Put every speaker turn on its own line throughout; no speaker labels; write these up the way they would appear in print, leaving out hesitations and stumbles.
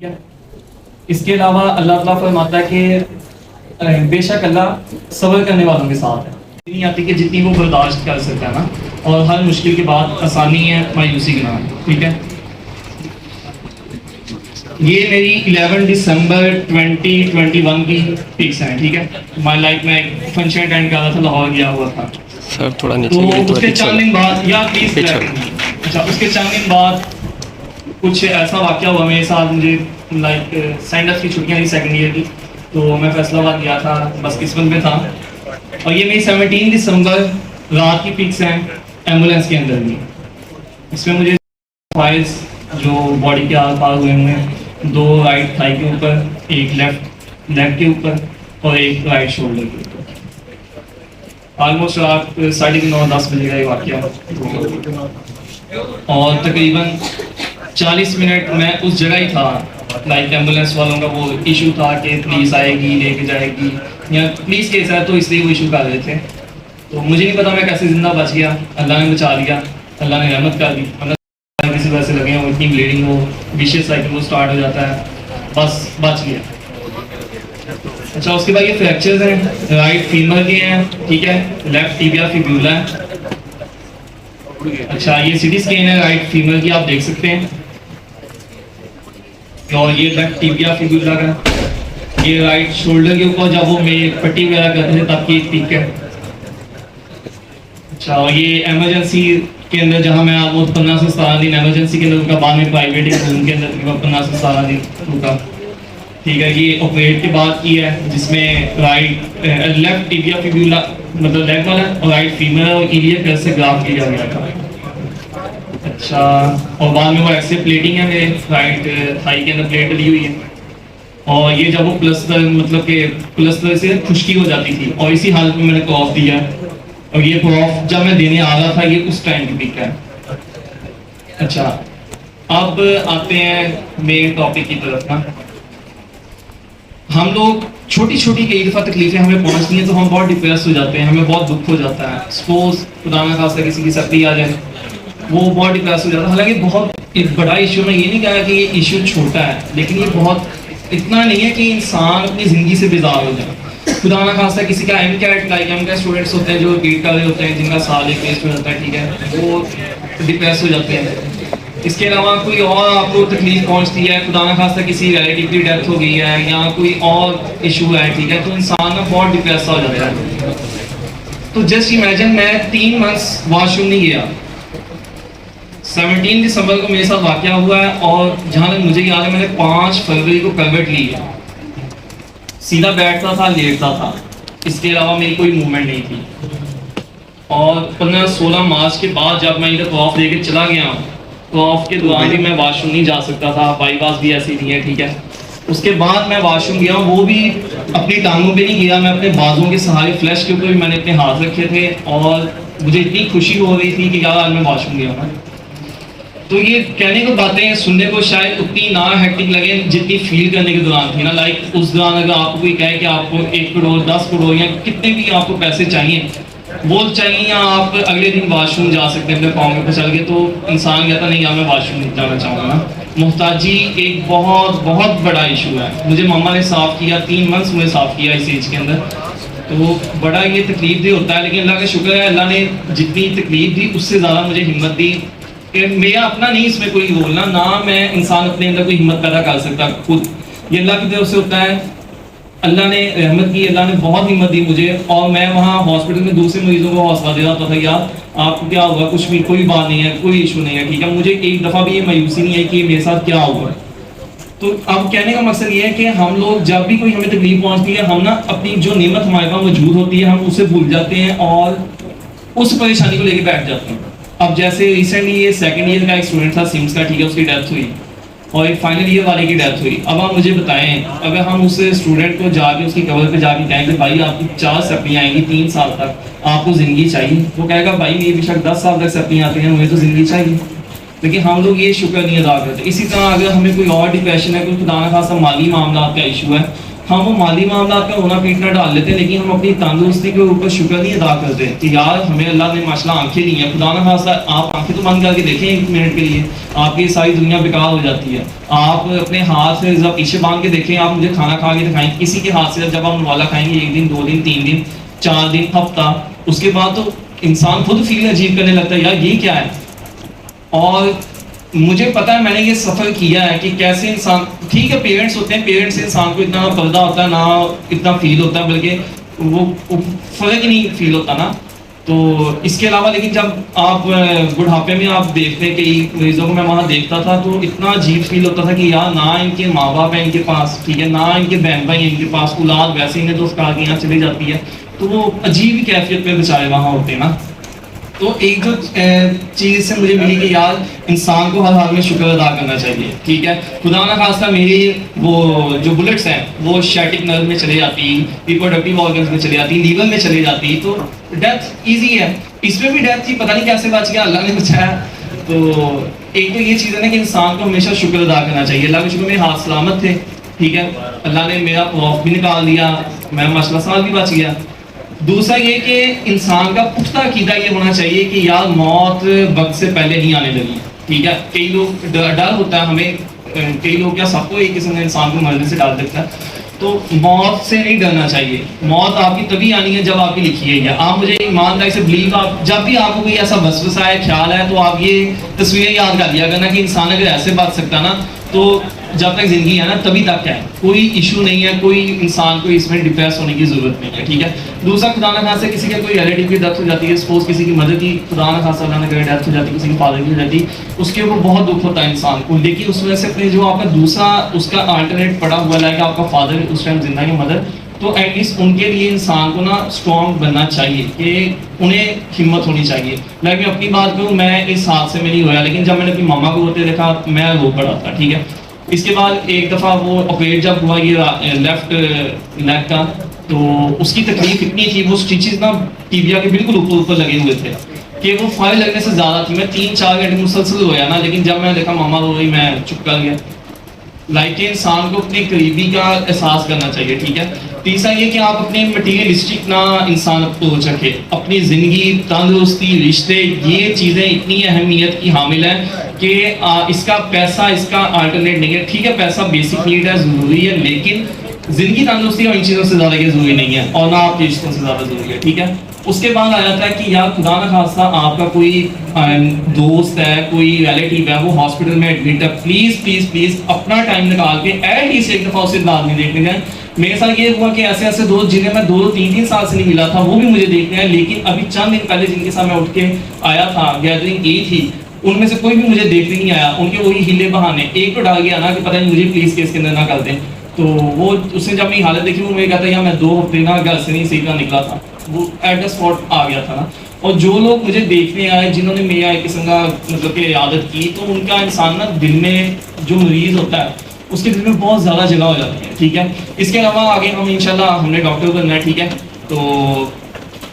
है। इसके अलावा अल्लाह ताला फरमाता है कि बेशक अल्लाह सब्र करने वालों के साथ है। नहीं आती कि जितनी वो बर्दाश्त कर सकता है ना, और हर मुश्किल के बाद आसानी है, मायूसी के नाम। ठीक है, ये मेरी 11 दिसंबर 2021 की पिक्स हैं। ठीक है, माई लाइफ में एक फंक्शन अटेंड कर रहा था, लाहौर गया हुआ था।
सर थोड़ा नीचे
तो उसके 4 दिन बाद या प्लीज अच्छा, उसके 4 दिन बाद कुछ ऐसा वाक़या हुआ मेरे साथ। मुझे लाइक सेंड ऑफ की छुट्टियां थी सेकंड ईयर की, तो मैं फैसलाबाद गया था, बस किस्मत में था। और ये मेरी 17 दिसंबर रात की पिक्स हैं एम्बुलेंस के अंदर भी। इसमें मुझे फाइल्स जो बॉडी के आर पार हुए हैं, 2 राइट थाई के ऊपर, एक लेफ्ट लेग के ऊपर और एक राइट शोल्डर के ऊपर। ऑलमोस्ट रात 9:30-10 बजे का ये वाक़या। और तकरीबन 40 मिनट मैं उस जगह ही था। लाइक एम्बुलेंस वालों का वो इशू था कि पुलिस आएगी लेके जाएगी, या पुलिस केस है तो इसलिए वो इशू कर रहे थे। तो मुझे नहीं पता मैं कैसे ज़िंदा बच गया। अल्लाह ने बचा लिया, अल्लाह ने रहमत कर दी। मतलब किसी वजह से लगे हो, इतनी ब्लीडिंग हो, विशियस साइकिल वो स्टार्ट हो जाता है, बस बच गया। अच्छा, उसके बाद ये फ्रैक्चर्स हैं, राइट फीमर के हैं। ठीक है, लेफ्ट टिबिया फिब्यूला है। अच्छा, ये सीटी स्कैन है राइट फीमर की, आप देख सकते हैं। और ये लेफ्ट टिबिया फिब्यूला का, ये राइट शोल्डर के ऊपर जब वो में पट्टी वगैरह करते थे तब की एक पिक है। अच्छा, और ये इमरजेंसी के अंदर जहां मैं ऑलमोस्ट 15 से 17 दिन इमरजेंसी के अंदर रुका, बाद में प्राइवेट रूम के अंदर 15 से 17 दिन रुका। ठीक है, ये ऑपरेट के बाद की है, जिसमें राइट लेफ्ट टिबिया फिब्यूला मतलब लेग वाला और राइट फीमर और इलियक कर से ग्राफ किया गया था। अच्छा, और बाद में वो एक्से प्लेटिंग है मेरे राइट थाई के अंदर प्लेट डली हुई है। और ये जब वो प्लस्तर मतलब कि प्लस्तर से खुश्की हो जाती थी, और इसी हालत में मैंने क्रॉफ दिया। और ये क्रॉफ जब मैं देने आ रहा था, ये उस टाइम की पिक है। अच्छा, अब आते हैं मेन टॉपिक की तरफ ना। हम लोग छोटी छोटी कई दफ़ा तकलीफें हमें पहुंचती हैं तो हम बहुत डिप्रेस हो जाते हैं, हमें बहुत दुख हो जाता है। सपोज खुदा ना खास्ता किसी की सप्ली आ जाए, वो बहुत डिप्रेस हो जाता है। हालांकि बहुत एक बड़ा इशू, मैं ये नहीं कहा कि ये इशू छोटा है, लेकिन ये बहुत इतना नहीं है कि इंसान अपनी ज़िंदगी से बेजार हो जाए। खुदा ना खास्ता किसी का MCAT लाइक MCAT स्टूडेंट्स होते हैं जो रिपीट कर रहे होते हैं, जिनका साल एक वेस्ट हो जाता है। ठीक है, वो डिप्रेस हो जाते हैं। इसके अलावा कोई और आपको तकलीफ पहुंचती है, खुदा ना खास्ता किसी रिलेटिव की डेथ हो गई है या कोई और इशू है, ठीक है, तो इंसान ना बहुत डिप्रेस हो जाता है। तो जस्ट इमेजिन, मैं 3 मंथ्स वॉशरूम नहीं गया। 17 दिसंबर को मेरे साथ वाकया हुआ है, और जहाँ तक मुझे याद है मैंने 5 फरवरी को करवट ली है। सीधा बैठता था, लेटता था, इसके अलावा मेरी कोई मूवमेंट नहीं थी। और 15-16 मार्च के बाद जब मैं इधर तवाफ लेके चला गया, तो ऑफ के दौरान भी मैं वॉशरूम नहीं जा सकता था, बाईपास भी ऐसी नहीं है। ठीक है, उसके बाद मैं वॉशरूम गया, वो भी अपनी टांगों पे नहीं गया, मैं अपने बाजों के सहारे फ्लैश के ऊपर भी मैंने अपने हाथ रखे थे, और मुझे इतनी खुशी हो रही थी कि यार आज मैं वॉशरूम गया हूँ। तो ये कहने को बातें सुनने को शायद उतनी ना हेक्टिक लगे जितनी फील करने के दौरान थी ना। लाइक उस दौरान अगर आपको कोई कहे कि आपको 1 करोड़ 10 करोड़ या कितने भी आपको पैसे चाहिए, वो चाहिए, या आप अगले दिन वॉशरूम जा सकते हैं अपने पाँव में चल के, तो इंसान कहता नहीं यार मैं वॉशरूम जाना चाहूँगा ना। मुहताजी एक बहुत बहुत बड़ा इशू है। मुझे मम्मा ने साफ़ किया, 3 मंथ्स मुझे साफ़ किया इस एज के अंदर, तो बड़ा ये तकलीफ दे होता है। लेकिन अल्लाह का शुक्र है, अल्लाह ने जितनी तकलीफ दी उससे ज़्यादा मुझे हिम्मत दी कि मेरा अपना नहीं इसमें कोई बोलना ना, मैं इंसान अपने अंदर कोई हिम्मत पैदा कर सकता खुद, ये अल्लाह की तरफ से होता है। अल्लाह ने रहमत की, अल्लाह ने बहुत हिम्मत दी मुझे, और मैं वहाँ हॉस्पिटल में दूसरे मरीजों को हौसला दे रहा होता था, यार आपको क्या होगा, कुछ भी, कोई बात नहीं है, कोई इशू नहीं है। ठीक है, मुझे एक दफ़ा भी ये मायूसी नहीं है कि मेरे साथ क्या होगा। तो अब कहने का मकसद ये है कि हम लोग जब भी कोई हमें तकलीफ पहुँचती है, हम ना अपनी जो नेमत हमारे पास मौजूद होती है, हम उसे भूल जाते हैं और उस परेशानी को लेकर बैठ जाते हैं। अब जैसे रिसेंटली ये सेकेंड ईयर का एक स्टूडेंट था सिम्स का, ठीक है, उसकी डेथ हुई, और एक फाइनल ईयर वाले की डेथ हुई। अब आप मुझे बताएं, अगर हम उस स्टूडेंट को जाके उसकी कवर पे जाके कहें कि भाई आपकी 4 सप्लियाँ आएंगी 3 साल तक, आपको ज़िंदगी चाहिए, वो कहेगा भाई ये बेशक 10 साल तक सप्लियाँ आती हैं, मुझे तो ज़िंदगी चाहिए। लेकिन हम लोग ये शुक्र नहीं अदा करते। इसी तरह अगर हमें कोई और डिप्रेशन है, कोई खुदा ना खास्ता माली मामला का इशू है, हाँ वो माली मामला का होना पीटना डाल लेते हैं, लेकिन हम अपनी तंदुरुस्ती के ऊपर शुक्र नहीं अदा करते कि यार हमें अल्लाह ने माशाल्लाह आंखें दी हैं। खुदा ना खास्ता आप आंखें तो बंद करके देखें 1 मिनट के लिए, आपकी सारी दुनिया बेकार हो जाती है। आप अपने हाथ से जब पीछे बांध के देखें, आप मुझे खाना खा के दिखाएं किसी के हाथ से, जब आप नवाला खाएंगे 1 दिन 2 दिन 3 दिन 4 दिन हफ्ता, उसके बाद तो इंसान खुद फील अजीब करने लगता है यार ये क्या है। और मुझे पता है, मैंने ये सफ़र किया है कि कैसे इंसान, ठीक है पेरेंट्स होते हैं, पेरेंट्स से इंसान को इतना पर्दा होता है ना, इतना फील होता है, बल्कि वो फ़र्क ही नहीं फील होता ना। तो इसके अलावा लेकिन जब आप बुढ़ापे में आप देखते हैं कई मरीजों को मैं वहाँ देखता था, तो इतना अजीब फील होता था कि यार ना इनके माँ बाप हैं इनके पास, ठीक है, ना इनके बहन भाई हैं इनके पास, औलाद वैसे इन्हें दोस्त कहा कि यहाँ चली जाती है, तो वो अजीब ही कैफियत में बेचारे वहाँ होते हैं ना। तो एक जो चीज़ से मुझे मिली कि यार इंसान को हर हाल में शुक्र अदा करना चाहिए, ठीक है। खुदा ना खास्ता मेरी वो जो बुलेट्स हैं वो शैटिक नर्व में चले जाती, रिप्रोडक्टिव ऑर्गन्स में चले जाती, लीवर में चले जाती, तो डेथ इजी है। इसमें भी डेथ थी, पता नहीं कैसे बच गया, अल्लाह ने बचाया। तो एक तो ये चीज़ है ना कि इंसान को हमेशा शुक्र अदा करना चाहिए। अल्लाह के शुक्र मेरे हाथ सलामत थे, ठीक है, अल्लाह ने मेरा खौफ भी निकाल दिया, मैं माशाल्लाह साल भी बच गया। दूसरा ये कि इंसान का पुख्ता अकीदा ये होना चाहिए कि यार मौत वक्त से पहले नहीं आने लगी, ठीक है। कई लोग डर होता है हमें, कई लोग क्या सबको एक किस्म का इंसान को मरने से डर देता है, तो मौत से नहीं डरना चाहिए। मौत आपकी तभी आनी है जब आपकी लिखी है। आप मुझे ईमानदारी से बिलीव, आप जब भी आपको कोई ऐसा वसवसा है, ख्याल है, तो आप ये तस्वीरें याद कर लिया करना कि इंसान अगर ऐसे बच सकता ना, तो जब तक जिंदगी है ना तभी तक है, कोई इशू नहीं है, कोई इंसान को इसमें डिप्रेस होने की जरूरत नहीं है, ठीक है। दूसरा खुदा ना खास्ता किसी का कोई रिलेटिव की डेथ हो जाती है, सपोज किसी की मदर की खुदा ना खास्ता अल्लाह ने करे डेथ हो जाती है, किसी की फादर की हो जाती, उसके ऊपर बहुत दुख होता है इंसान को, लेकिन उस वजह से अपने जो आपका दूसरा उसका अल्टरनेट पड़ा हुआ है कि आपका फादर उस टाइम जिंदा है, मदर, तो एटलीस्ट उनके लिए इंसान को ना स्ट्रॉन्ग बनना चाहिए, कि उन्हें हिम्मत होनी चाहिए। लाइक मैं अपनी बात करूँ, मैं इस हादसे में नहीं होया, लेकिन जब मैंने अपनी मामा को होते देखा मैं रो पड़ा था, ठीक है। इसके बाद एक दफ़ा वो ऑपरेट जब हुआ ये लेफ्ट लेग का, तो उसकी तकलीफ इतनी थी, वो स्टिचेस ना टीबिया के बिल्कुल ऊपर ऊपर लगे हुए थे कि वो फाइल लगने से ज़्यादा थी। मैं 3-4 घंटे मुसलसल रोया ना, लेकिन जब मैं देखा मामा रो रही मैं चुप कर गया। लाइक इंसान को अपने करीबी का एहसास करना चाहिए, ठीक है। तीसरा ये कि आप अपने मटीरियलिस्टिक ना इंसान अप्रोच रखें, अपनी ज़िंदगी, तंदुरुस्ती, रिश्ते, ये चीज़ें इतनी अहमियत की हामिल हैं कि इसका पैसा इसका अल्टरनेट नहीं है, ठीक है। पैसा बेसिक नीड है, ज़रूरी है, लेकिन ज़िंदगी तंदुरुस्ती और इन चीज़ों से ज़्यादा ये ज़रूरी नहीं है, और ना आपके रिश्तों से ज़्यादा ज़रूरी है, ठीक है। उसके बाद आ जाता है कि यार खुदा ना खास्ता आपका कोई दोस्त है, कोई रिलेटिव है, वो हॉस्पिटल में एडमिट है, प्लीज़ प्लीज़ प्लीज़ अपना टाइम निकाल के एटलीस्ट एक दफ़ा उसे लाजमी देखने जाए। मेरे साथ ये हुआ कि ऐसे ऐसे दोस्त जिन्हें मैं 2-3 साल से नहीं मिला था, वो भी मुझे देखने हैं, लेकिन अभी चंद दिन पहले जिनके साथ मैं उठ के आया था, गैदरिंग की थी, उनमें से कोई भी मुझे देखने नहीं आया। उनके वही हिले बहाने, एक तो डाल गया ना कि पता नहीं मुझे प्लीज़ केस के अंदर ना कर दें, तो वो उसने जब मेरी हालत देखी, वो मुझे कहता यार मैं 2 हफ्ते ना घर से नहीं सीखा निकला था, वो एट द स्पॉट आ गया था ना। और जो लोग मुझे देखने आए, जिन्होंने मेरा एक किस्म का मतलब कि आदत की, तो उनका इंसान ना दिल में जो मरीज़ होता है उसके दिल में बहुत ज़्यादा जगह हो जाती है, ठीक है। इसके अलावा आगे हम इंशाल्लाह हमने डॉक्टर बनना है, ठीक है, तो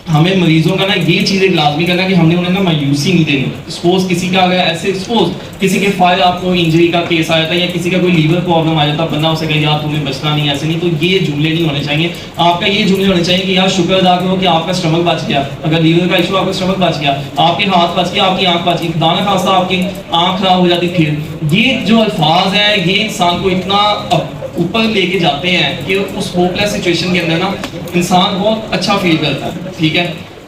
हमें मरीजों का ना ये चीज़ एक लाजमी करना कि हमने उन्हें ना मायूसी नहीं देनी। सपोज किसी का अगर ऐसे सपोज किसी के फाइल आपको इंजरी का केस आया था, या किसी का कोई लीवर प्रॉब्लम आ जाता, बंदा उसे कहे यार तुम्हें बचना नहीं, ऐसे नहीं, तो ये जुमले नहीं होने चाहिए। आपका ये जुमले होने चाहिए कि यार शुक्र अदा करो कि आपका स्टमक बच गया, अगर लीवर का इशू आपका स्टमक बच गया, आपके हाथ बच गया, आपकी आँख बच गई, खुदा ना खास्ता आपकी आँख खराब हो जाती, फिर ये जो अल्फाज हैं ये इंसान को इतना ऊपर लेके जाते हैं कि उस होपलेस सिचुएशन के अंदर ना इंसान बहुत अच्छा फील करता है, ठीक है।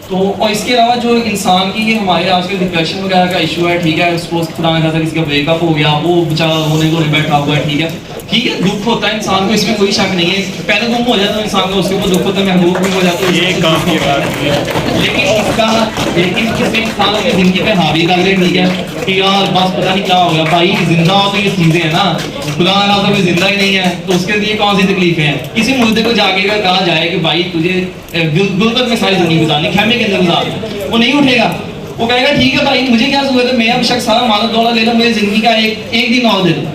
तो और इसके अलावा जो इंसान की ये हमारे आजकल डिप्रेशन वगैरह का इशू है, ठीक है, सपोज खुदा ना खास्ता किसी का ब्रेकअप हो गया, वो बेचारा रोने को नहीं बैठा हुआ है, ठीक है, दुख होता है इंसान को, इसमें कोई शक नहीं है। पहले गुम हो जाता है इंसान का, उसके ऊपर दुख होता है, महबूब गुम हो जाता है, लेकिन इसमें इंसान अपनी जिंदगी पे हावी कर ले, ठीक है, कि यार बस पता नहीं क्या हो गया भाई, जिंदा हो तो ये चीज़ें हैं ना, खुदा ना खास्ता कोई जिंदा ही नहीं है, तो उसके लिए कौन सी तकलीफें हैं। किसी मुद्दे को जाके अगर कहा जाए कि भाई तुझे गुर्बत में सारी जिंदगी गुजारनी, खेमे के अंदर गुजार, वो नहीं उठेगा, वो कहेगा ठीक है भाई मुझे क्या जरूरत है, मैं अब शख्स सारा मानव दौलत ले लो, मुझे जिंदगी का एक दिन और दे दो,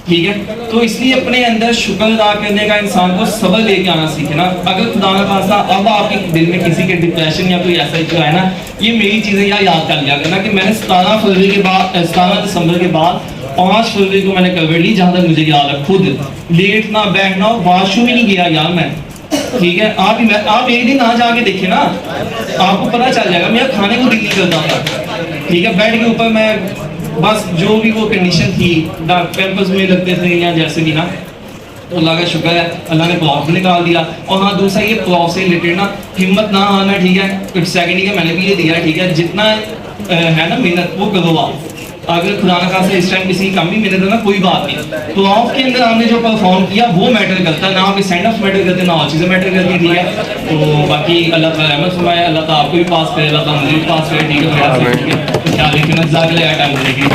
ठीक है। तो इसलिए अपने अंदर शुक्र अदा करने का इंसान को सब्र लेके आना सीखे ना। अगर खुदा ना खास्ता अब आपके दिल में किसी के डिप्रेशन या कोई ऐसा इशू है ना, ये मेरी चीज़ें याद कर लिया करना कि मैंने 17 दिसंबर के बाद 5 फरवरी को मैंने कलवेट ली, जहां तक मुझे याद है, खुद लेटना बैठना, वॉशरूम ही नहीं गया यार मैं, ठीक है। आप एक दिन ना जाके देखे ना, आपको पता चल जाएगा, मेरा खाने को दिल नहीं करता था, ठीक है। बेड के ऊपर मैं बस जो भी वो कंडीशन थी, पैम्पर्स में लगते थे या जैसे भी ना, तो अल्लाह का शुक्र है, अल्लाह ने प्रॉफ निकाल दिया। और हाँ, दूसरा ये प्रॉफ से रिलेटेड ना, हिम्मत ना हारना, ठीक है। कुछ सेकंड का मैंने भी ये दिया, ठीक है। जितना है ना मेहनत, वो करो आप। अगर खुदा ना खासा इस टाइम किसी कम भी मेहनत है ना, कोई बात नहीं, तो ऑफ के अंदर हमने जो परफॉर्म किया वो मैटर करता है, ना आपके सेंड ऑफ मैटर करते, ना और चीज़ें मैटर करती हैं, ठीक है। तो बाकी अल्लाह ताला रहमत फरमाए, अल्लाह ताला आपको भी पास करे, अल्लाह ताला मुझे भी पास करे, ठीक है। ख्याल रखना, ज़ाकिर टाइम मिलेगी।